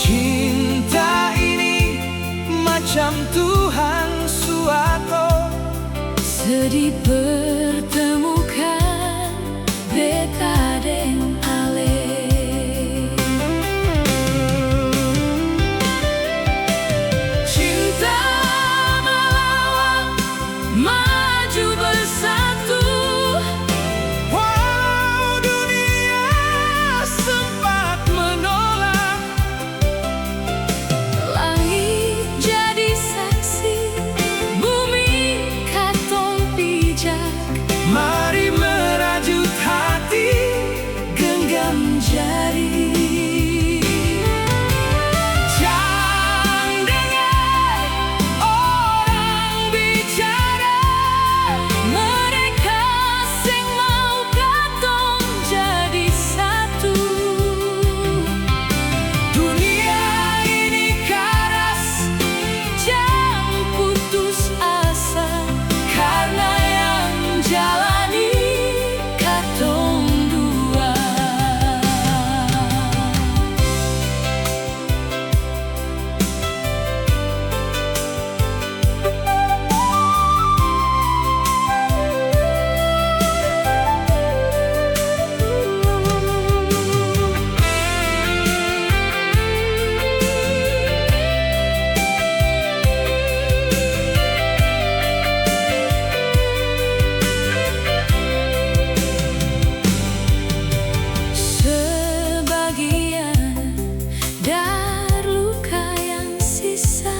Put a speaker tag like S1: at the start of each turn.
S1: Cinta ini macam Tuhan suatu
S2: sedih pertemukan beta deng ale.
S1: cinta melawan
S2: Maju bersatu,
S1: walau dunia sempat menolak.
S2: langit jadi saksi, bumi katong pijak.
S1: Mari merajut hati, genggam jari. Jangan dengar orang bicara,
S2: Mereka sing mau katong jadi satu.
S1: dunia ini karas,
S2: Jangan putus asa,
S1: karena
S2: yang jalani katong dua. Sebagian dari luka yang sisa,